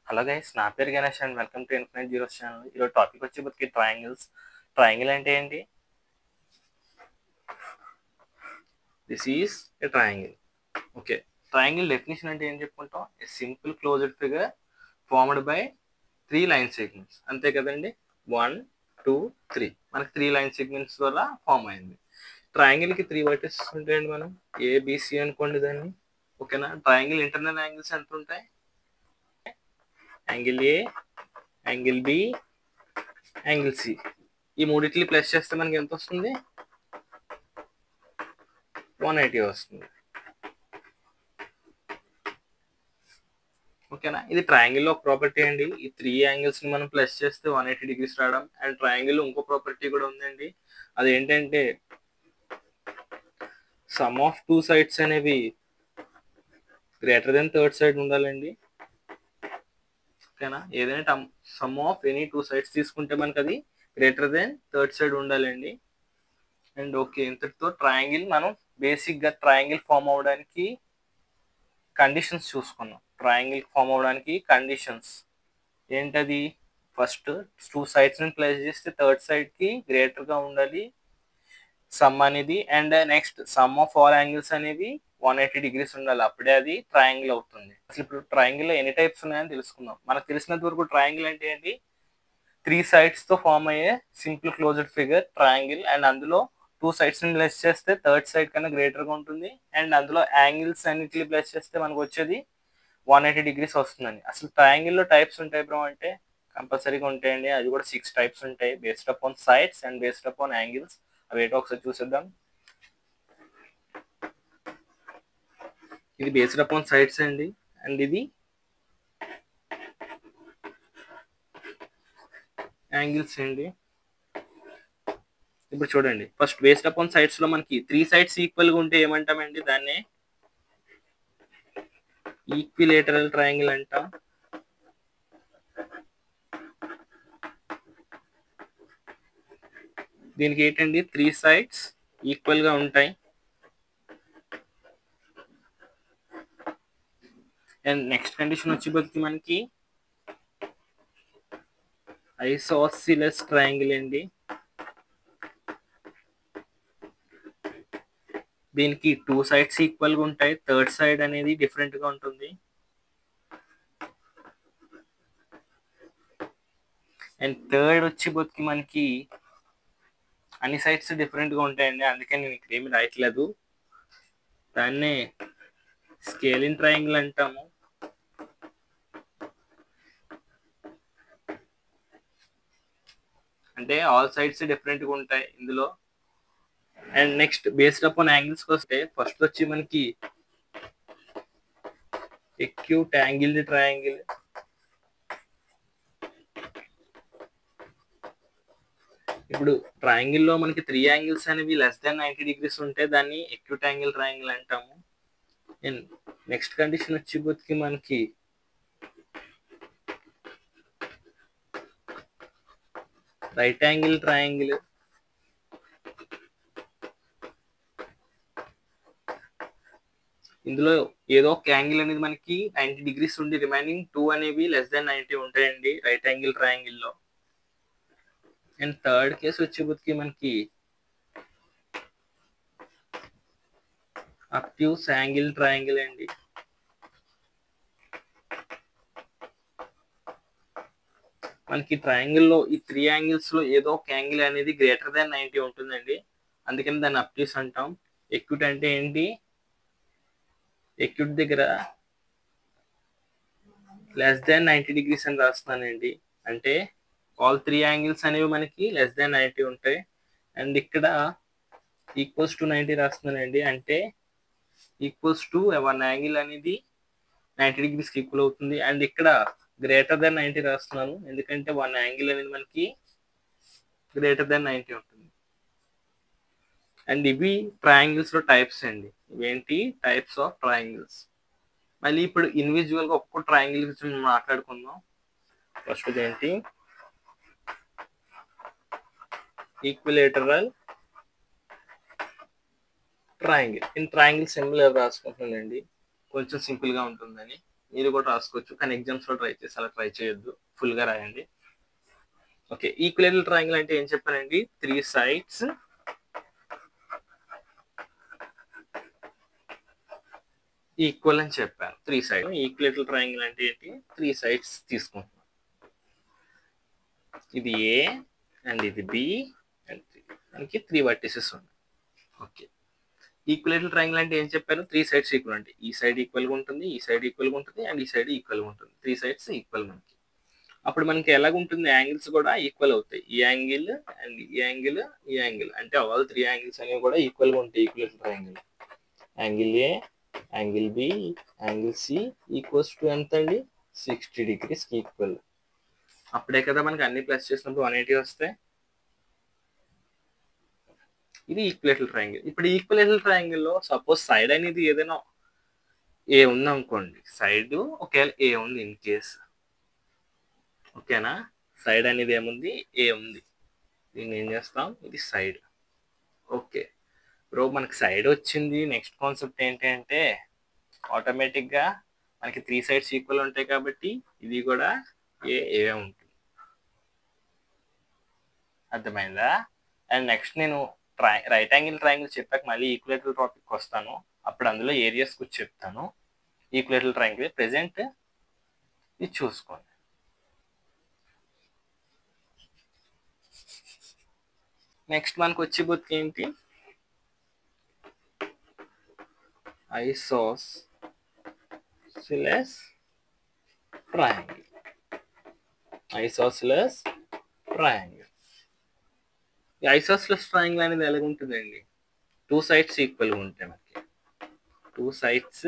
Hello guys, నా పేరు Ganesh and welcome to infinite zeros channel. ఈరోజు టాపిక్ వచ్చేప్పటికి ట్రయాంగిల్స్. ట్రయాంగిల్ అంటే ఏంటి? This is a triangle. Okay, triangle definition అంటే ఏం చెప్పుకుంటాం? ఏ simple closed figure formed by 3 line segments. అంతే కదండి, 1 2 3. మనకి 3 లైన్ సెగ్మెంట్స్ వల్ల ఫామ్ అయింది. ట్రయాంగిల్కి 3 వర్టిసెస్ ఉంటాయండి. మనం ఏబిసి అనుకోండి దాన్ని. ఓకేనా? ట్రయాంగిల్ ఇంటర్నల్ యాంగిల్స్ ఎంత ఉంటాయి? Angle A, angle B, angle C. ఈ మూడిట్లు ప్లస్ చేస్తే మనకి ఎంత వస్తుంది? 180 వస్తుంది. ఓకేనా? ఇది ట్రయాంగిల్లో ఒక ప్రాపర్టీ అండి. ఈ 3 యాంగిల్స్ ని మనం ప్లస్ చేస్తే 180 డిగ్రీస్ రావడం. అండ్ ట్రయాంగిల్ ఇంకో ప్రాపర్టీ కూడా ఉందండి. అదేంటంటే సమ్ ఆఫ్ 2 సైడ్స్ అనేవి గ్రేటర్ దెన్ థర్డ్ సైడ్ ఉండాలండి. ఓకేనా? ఏదైనా సమ్ ఆఫ్ ఎనీ 2 సైడ్స్ తీసుకుంటే మనకి అది గ్రేటర్ దెన్ థర్డ్ సైడ్ ఉండాలండి. అండ్ ఓకే, ఇంతటితో ట్రయాంగిల్ మనం బేసిక్గా ట్రయాంగిల్ ఫామ్ అవడానికి కండిషన్స్ చూసుకున్నాం. ట్రయాంగిల్ ఫామ్ అవడానికి కండిషన్స్ ఏంటది? ఫస్ట్ 2 సైడ్స్ ని ప్లేస్ చేస్తే థర్డ్ సైడ్ కి గ్రేటర్ గా ఉండాలి సమ్ అనేది. And next some of all angles అనేవి 180 డిగ్రీస్ ఉండాలి. అప్పుడే అది ట్రయాంగిల్ అవుతుంది. అసలు ఇప్పుడు ట్రయాంగిల్ ఎన్ని టైప్స్ ఉన్నాయని తెలుసుకుందాం. మనకు తెలిసినంత వరకు ట్రయాంగిల్ అంటే ఏంటి? 3 సైడ్స్ తో ఫామ్ అయ్యే simple closed figure triangle. And అందులో 2 సైడ్స్ ని ప్లస్ చేస్తే థర్డ్ సైడ్ కన్నా గ్రేటర్ గా ఉంటుంది. అండ్ అందులో యాంగిల్స్ అన్నిటిని ప్లస్ చేస్తే మనకు వచ్చేది 180 డిగ్రీస్ వస్తుందండి. అసలు ట్రయాంగిల్లో టైప్స్ ఉంటాయి బ్రో అంటే కంపల్సరీగా ఉంటాయండి. అది కూడా 6 టైప్స్ ఉంటాయి, based upon sides and based upon angles. అవి ఏంటో ఒకసారి చూసేద్దాం. ఇది బేస్డ్ అపాన్ సైడ్స్ అండి, అండ్ ఇది యాంగిల్స్ అండి. ఇప్పుడు చూడండి, ఫస్ట్ బేస్డ్ అపాన్ సైడ్స్ లో మనకి 3 సైడ్స్ ఈక్వల్ గా ఉంటే ఏమంటామండి? దాన్ని ఈక్విలేటరల్ ట్రయాంగిల్ అంటాం. దీనికి ఏంటండి? 3 సైడ్స్ ఈక్వల్ గా ఉంటాయి. అండ్ నెక్స్ట్ కండిషన్ వచ్చి మనకి ఐసోసిలస్ ట్రయాంగిల్ అండి. దీనికి 2 సైడ్స్ ఈక్వల్ గా ఉంటాయి, థర్డ్ సైడ్ అనేది డిఫరెంట్ గా ఉంటుంది. అండ్ థర్డ్ వచ్చి మనకి అన్ని సైడ్స్ డిఫరెంట్ గా ఉంటాయండి. అందుకే నేను ఇక్కడ ఏమి రాయట్లేదు. దాన్నే స్కేలింగ్ ట్రయాంగిల్ అంటాము. అంటే ఆల్ సైడ్స్ డిఫరెంట్ గా ఉంటాయి ఇందులో. And next based upon angles వస్తే ఫస్ట్ వచ్చి మనకి ఎక్యూట్ యాంగిల్ ట్రయాంగిల్. ఇప్పుడు ట్రయాంగిల్ లో మనకి 3 యాంగిల్స్ అనేవి లెస్ దాన్ 90 డిగ్రీస్ ఉంటే దాన్ని ఎక్యూట్ యాంగిల్ ట్రయాంగిల్ అంటాము. అండ్ నెక్స్ట్ కండిషన్ వచ్చి మనకి రైట్ యాంగిల్ ట్రయాంగిల్. ఇందులో ఏదో ఒక యాంగిల్ అనేది మనకి 90 డిగ్రీస్ ఉండి రిమైనింగ్ 2 అనేవి లెస్ దాన్ 90 ఉంటాయండి రైట్ యాంగిల్ ట్రయాంగిల్ లో. అండ్ థర్డ్ కేసు వచ్చి మనకి అబ్ట్యూస్ యాంగిల్ ట్రయాంగిల్ అండి. మనకి ట్రయాంగిల్ లో ఈ 3 యాంగిల్స్ లో ఏదో ఒక యాంగిల్ అనేది గ్రేటర్ దాన్ 90 ఉంటుందండి. అందుకని దాన్ని అబ్ట్యూస్ అంటాం. ఎక్యూట్ అంటే ఏంటి? ఎక్యూట్ దగ్గర లెస్ దాన్ 90 డిగ్రీస్ అని రాస్తున్నానండి. అంటే ఆల్ 3 యాంగిల్స్ అనేవి మనకి లెస్ దాన్ 90 ఉంటాయి. అండ్ ఇక్కడ ఈక్వల్స్ టు 90 రాస్తున్నానండి. అంటే ఈక్వల్స్ టు 1 యాంగిల్ అనేది 90 డిగ్రీస్కి ఈక్వల్ అవుతుంది. అండ్ ఇక్కడ గ్రేటర్ దాన్ 90 రాస్తున్నాను, ఎందుకంటే 1 యాంగిల్ అనేది మనకి గ్రేటర్ దాన్ 90 ఉంటుంది. అండ్ ఇవి ట్రయాంగిల్స్ లో టైప్స్ అండి. ఇవేంటి? Types of triangles. మళ్ళీ ఇప్పుడు ఇండివిజువల్ గా ఒక్కో ట్రయాంగిల్ గురించి మాట్లాడుకుందాం. ఫస్ట్ ఏంటి? Equilateral triangle. In triangle symbol రాసుకుంటున్నానండి, కొంచెం సింపుల్ గా ఉంటుందని. మీరు కూడా రాసుకోవచ్చు, కానీ ఎగ్జామ్స్లో ట్రై చేసి అలా ట్రై చేయొద్దు, ఫుల్గా రాయండి. ఓకే, ఈక్విలేటరల్ ట్రయాంగిల్ అంటే ఏం చెప్పానండి? 3 sides ఈక్వల్ అని చెప్పాను. 3 sides ఈక్విలేటరల్ ట్రయాంగిల్ అంటే ఏంటి? 3 sides తీసుకుంటున్నాం. ఇది ఏ అండ్ ఇది బి అండ్ మనకి 3 vertices ఉన్నాయి. ఓకే, ఈక్విలేటరల్ ట్రయాంగిల్ అంటే ఏం చెప్పాను? 3 sides ఈక్వల్ అంటే ఈ సైడ్ ఈక్వల్గా ఉంటుంది, ఈ సైడ్ ఈక్వల్గా ఉంటుంది అండ్ ఈ సైడ్ ఈక్వల్గా ఉంటుంది. 3 sides ఈక్వల్ మనకి. అప్పుడు మనకి ఎలాగుంటుంది? యాంగిల్స్ కూడా ఈక్వల్ అవుతాయి. ఈ యాంగిల్ అండ్ ఈ యాంగిల్, ఈ యాంగిల్ అంటే ఆల్ 3 యాంగిల్స్ అనేవి కూడా ఈక్వల్గా ఉంటాయి equilateral triangle. Angle A, angle B, angle C equals to ఎంత అండి? 60 degrees ఈక్వల్. అప్పుడే కదా మనకి అన్ని ప్లస్ చేసినప్పుడు 180 వస్తాయి. ఇది ఈక్విలేటరల్ ట్రయాంగిల్. ఇప్పుడు ఈక్విలేటరల్ ట్రయాంగిల్లో సపోజ్ సైడ్ అనేది ఏదైనా ఏ ఉంది అనుకోండి, సైడ్ ఒకవేళ ఏ ఉంది ఇన్ కేస్, ఓకేనా? సైడ్ అనేది ఏముంది? ఏ ఉంది. దీన్ని ఏం చేస్తాం? ఇది సైడ్. ఓకే బ్రో, మనకి సైడ్ వచ్చింది. నెక్స్ట్ కాన్సెప్ట్ ఏంటి అంటే ఆటోమేటిక్గా మనకి 3 sides ఈక్వల్ ఉంటాయి కాబట్టి ఇది కూడా ఏ ఉంటుంది. అర్థమైందా? అండ్ నెక్స్ట్ నేను రైట్ యాంగిల్ ట్రయాంగిల్ చెప్పాక మళ్ళీ ఈక్విలేటరల్ టాపిక్ వస్తాను. అప్పుడు అందులో ఏరియాస్ గురించి చెప్తాను. ఈక్విలేటరల్ ట్రయాంగిల్ ప్రెజెంట్ ఇది చూసుకోండి. నెక్స్ట్ మనకు వచ్చే బుక్ ఏంటి? Isosceles triangle. Isosceles triangle. ఈ ఐసోసెలస్ ట్రయాంగిల్ అనేది ఎలాగ ఉంటుందండి? 2 sides ఈక్వల్గా ఉంటాయి మనకి. 2 sides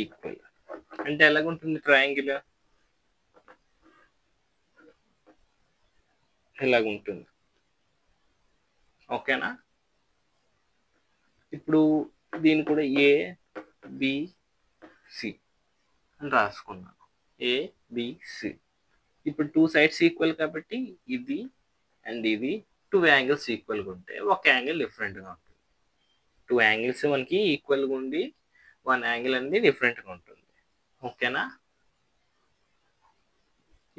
ఈక్వల్ అంటే ఎలాగుంటుంది ట్రయాంగిల్? ఇలాగుంటుంది. ఓకేనా? ఇప్పుడు దీన్ని కూడా ఏ బి సి అని రాసుకున్నాను. A B C. ఇప్పుడు 2 sides ఈక్వల్ కాబట్టి ఇది అండ్ ఇది 2 angles ఈక్వల్గా ఉంటాయి. ఒక యాంగిల్ డిఫరెంట్గా ఉంటుంది. 2 angles మనకి ఈక్వల్గా ఉండి 1 angle అనేది డిఫరెంట్గా ఉంటుంది. ఓకేనా?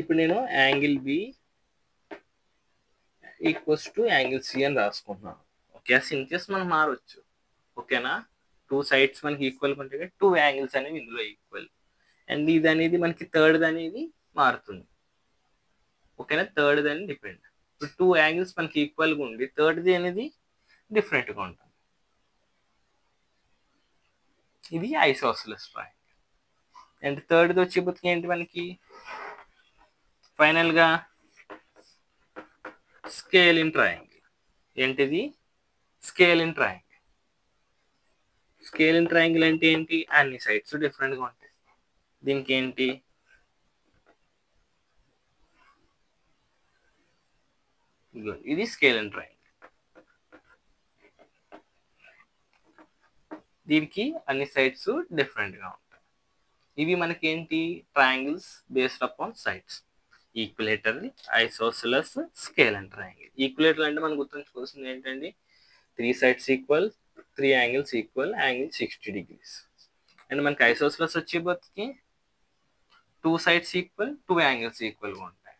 ఇప్పుడు నేను angle B equals to angle C అని రాసుకుంటున్నాను. ఓకే, ఇన్ కేస్ మనం మారవచ్చు. ఓకేనా? 2 sides మనకి ఈక్వల్గా ఉంటాయి, 2 angles అనేవి ఇందులో ఈక్వల్. అండ్ ఇది అనేది మనకి థర్డ్ అనేది మారుతుంది. ఓకేనా? థర్డ్ అని డిపెండ్. ఇప్పుడు 2 angles మనకి ఈక్వల్గా ఉండి థర్డ్ది అనేది డిఫరెంట్గా ఉంటుంది. ఇది ఐసోసెలస్ ట్రయాంగిల్. అండ్ థర్డ్ది వచ్చేప్పటికి ఏంటి మనకి? ఫైనల్గా స్కేల్ ఇన్ ట్రయాంగిల్. ఏంటిది? Scale in triangle. Scale in triangle అంటే ఏంటి? అన్ని సైడ్స్ డిఫరెంట్గా ఉంటాయి. దీనికి ఏంటి? ఇది స్కేల్ ఇన్ ట్రయాంగిల్. దీనికి అన్ని సైడ్స్ డిఫరెంట్గా ఉంటాయి. ఇవి మనకి ఏంటి? Triangles based upon sides. Equilateral, isosceles, scale and triangle. Equilateral అంటే మనం గుర్తుంచుకోవాల్సింది ఏంటండి? 3 sides equal, 3 angles equal, angle 60 degrees. And మనకి ఐసోసెలస్ వచ్చేబోతుకి 2 sides ఈక్వల్, 2 angles ఈక్వల్గా ఉంటాయి.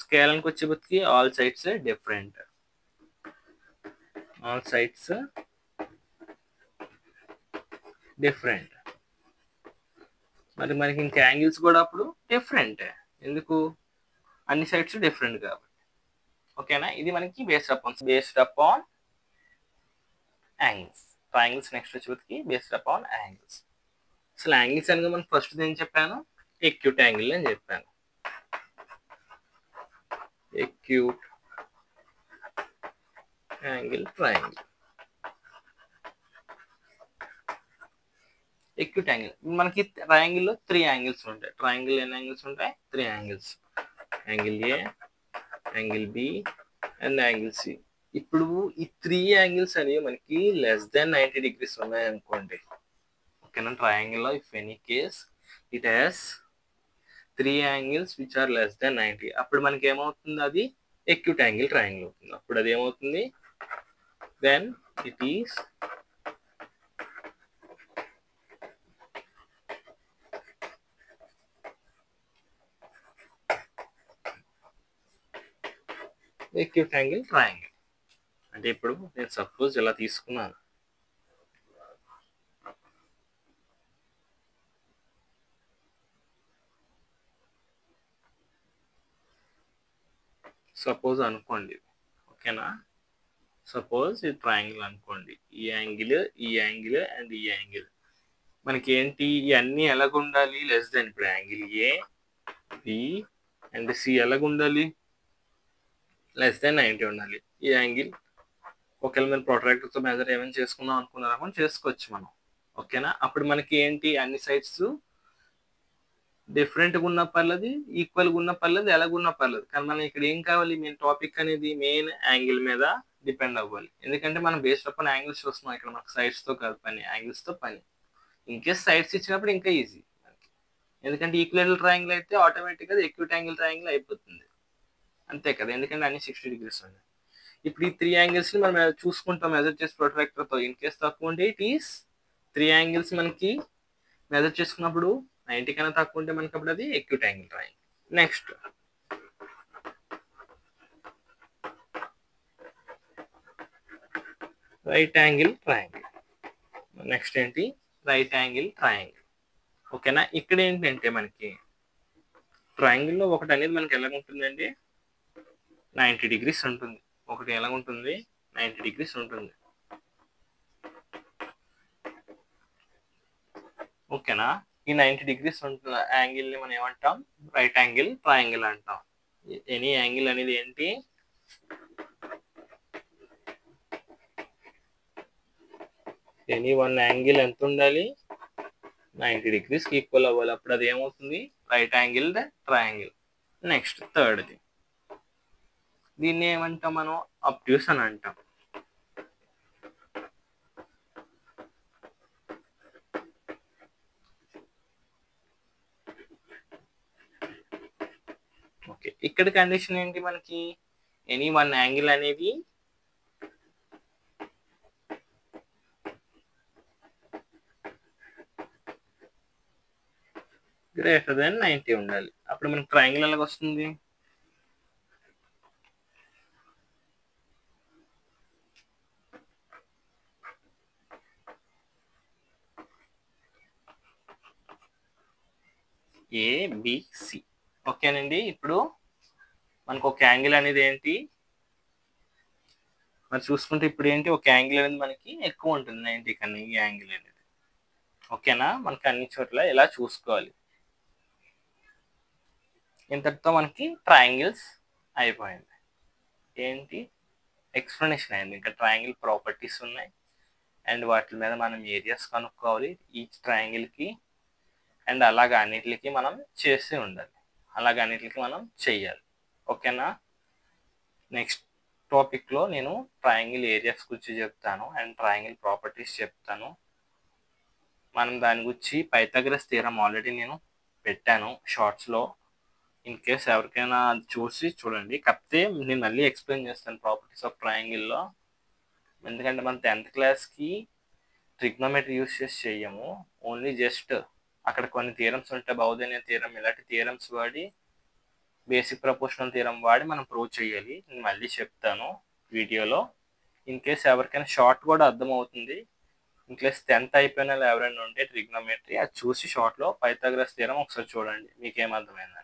స్కేల్ అని వచ్చేబోతుకి all sides different. All sides different. మరి మనకి ఇంకా యాంగిల్స్ కూడా అప్పుడు డిఫరెంట్. ఎందుకు? అన్ని సైడ్స్ డిఫరెంట్ కాబట్టి. ఓకేనా? ఇది మనకి based upon angles. Triangles next వచ్చేప్పటికి బేస్డ్ అపాన్ యాంగిల్స్. అసలు యాంగిల్స్ అనగా మనం ఫస్ట్ ఏం చెప్పాను? ఎక్యూట్ యాంగిల్ అని చెప్పాను. Acute angle triangle. Acute angle మనకి ట్రయాంగిల్లో 3 angles ఉంటాయి. ట్రయాంగిల్ ఎన్ని యాంగిల్స్ ఉంటాయి? 3 angles. Angle A, angle B and angle C. ఇప్పుడు ఈ 3 angles అనేవి మనకి లెస్ దాన్ 90 degrees ఉన్నాయి అనుకోండి. ఓకేనా? ట్రయాంగిల్లో if any case it has 3 angles which are less than 90, అప్పుడు మనకి ఏమవుతుంది? అది ఎక్యూట్ యాంగిల్ ట్రయాంగిల్ అవుతుంది. అప్పుడు అది ఏమవుతుంది? Then it is acute angle triangle. అంటే ఇప్పుడు నేను సపోజ్ ఇలా తీసుకున్నాను, సపోజ్ అనుకోండి, ఓకేనా, సపోజ్ ఇది ట్రయాంగిల్ అనుకోండి, ఈ యాంగిల్ అండ్ ఈ యాంగిల్ మనకి ఏంటి, ఇవన్నీ ఎలాగుండాలి, లెస్ దెన్, ఇప్పుడు angle A B and C ఎలాగుండాలి, లెస్ దెన్ 90 ఉండాలి. ఈ యాంగిల్ ఒకవేళ మీరు ప్రొట్రాక్టర్తో మెజర్ ఏమైనా చేసుకుందాం అనుకున్నారా చేసుకోవచ్చు మనం, ఓకేనా. అప్పుడు మనకి ఏంటి, అన్ని సైడ్స్ డిఫరెంట్గా ఉన్న పర్లేదు, ఈక్వల్గా ఉన్న పర్లేదు, ఎలాగున్న పర్లేదు, కానీ మనం ఇక్కడ ఏం కావాలి, మెయిన్ టాపిక్ అనేది మెయిన్ యాంగిల్ మీద డిపెండ్ అవ్వాలి. ఎందుకంటే మనం బేస్డ్ అప్ యాంగిల్స్ చూస్తున్నాం, ఇక్కడ మనకు సైడ్స్తో కాదు పని, యాంగిల్స్తో పని. ఇన్కేస్ సైడ్స్ ఇచ్చినప్పుడు ఇంకా ఈజీ, ఎందుకంటే ఈక్వల్ ట్రయాంగిల్ అయితే ఆటోమేటిక్గా ఎక్యూట్ యాంగిల్ ట్రయాంగిల్ అయిపోతుంది, అంతే కదా, ఎందుకంటే అన్ని 60 degrees ఉన్నాయి. ఇప్పుడు ఈ 3 యాంగిల్స్ని మనం చూసుకుంటాం మెజర్ చేసి ప్రొట్రాక్టర్తో. ఇన్ కేస్ తక్కువ ఉంటే ఇట్ ఈస్ 3 యాంగిల్స్ మనకి మెజర్ చేసుకున్నప్పుడు 90 కన్నా తక్కువ ఉంటే మనకి అప్పుడు అది acute angle triangle. Next right angle triangle. Next ఏంటి, రైట్ యాంగిల్ ట్రయాంగిల్, ఓకేనా. ఇక్కడ ఏంటంటే మనకి ట్రయాంగిల్లో ఒకటి అనేది మనకి ఎలా ఉంటుందండి, 90 degrees ఉంటుంది, ఒకటి ఎలా ఉంటుంది, 90 degrees ఉంటుంది, ఓకేనా. ఈ 90 degrees ఉంటున్న యాంగిల్ని మనం ఏమంటాం, రైట్ యాంగిల్ ట్రయాంగిల్ అంటాం. ఎనీ యాంగిల్ అనేది ఏంటి, ఎనీ వన్ యాంగిల్ ఎంత ఉండాలి, 90 degrees ఈక్వల్ అవ్వాలి, అప్పుడు అది ఏమవుతుంది, రైట్ యాంగిల్ ట్రయాంగిల్. నెక్స్ట్ థర్డ్ది, దీన్ని ఏమంటాం మనం, అబ్ట్యూస్ అని అంటాం. ఓకే, ఇక్కడ కండిషన్ ఏంటి మనకి, ఎనీ వన్ యాంగిల్ అనేది గ్రేటర్ దెన్ 90 ఉండాలి, అప్పుడు మనకి ట్రయాంగిల్ ఎలాగ వస్తుంది, ఏబిసి, ఓకేనండి. ఇప్పుడు మనకు ఒక యాంగిల్ అనేది ఏంటి, మరి చూసుకుంటే ఇప్పుడు ఏంటి, ఒక యాంగిల్ అనేది మనకి ఎక్కువ ఉంటుంది 90 కన్నా, ఈ యాంగిల్ అనేది, ఓకేనా. మనకి అన్ని చోట్ల ఇలా చూసుకోవాలి. ఇంతటితో మనకి ట్రయాంగిల్స్ అయిపోయింది. ఏంటి, ఎక్స్ప్లెనేషన్ అయింది. ఇంకా ట్రయాంగిల్ ప్రాపర్టీస్ ఉన్నాయి అండ్ వాటి మీద మనం ఏరియాస్ కనుక్కోవాలి ఈచ్ ట్రయాంగిల్కి, అండ్ అలాగ అన్నిటికి మనం చేసి ఉండాలి, అలాగ అన్నిటికి మనం చెయ్యాలి, ఓకేనా. నెక్స్ట్ టాపిక్లో నేను ట్రయాంగిల్ ఏరియాస్ గురించి చెప్తాను అండ్ ట్రయాంగిల్ ప్రాపర్టీస్ చెప్తాను. మనం దాని గురించి పైథాగరస్ థియరం ఆల్రెడీ నేను పెట్టాను షార్ట్స్లో, ఇన్ కేస్ ఎవరికైనా అది చూసి చూడండి. కాకపోతే నేను మళ్ళీ ఎక్స్ప్లెయిన్ చేస్తాను ప్రాపర్టీస్ ఆఫ్ ట్రయాంగిల్లో, ఎందుకంటే మనం 10th క్లాస్కి ట్రిగ్నోమెట్రీ యూస్ చేసి చెయ్యము, ఓన్లీ జస్ట్ అక్కడ కొన్ని థియరమ్స్ ఉంటాయి, బౌద్ధన్య థియరం, ఇలాంటి థియరమ్స్ వాడి, బేసిక్ ప్రపోర్షనల్ థియరం వాడి మనం ప్రూవ్ చేయాలి. నేను మళ్ళీ చెప్తాను వీడియోలో. ఇన్ కేస్ ఎవరికైనా షార్ట్ కూడా అర్థమవుతుంది, ఇన్ కేస్ 10th అయిపోయిన ఎవరైనా ఉంటే ట్రిగ్నోమెట్రీ అది చూసి షార్ట్లో పైథాగరస్ థియరం ఒకసారి చూడండి, మీకేం అర్థమైందండి.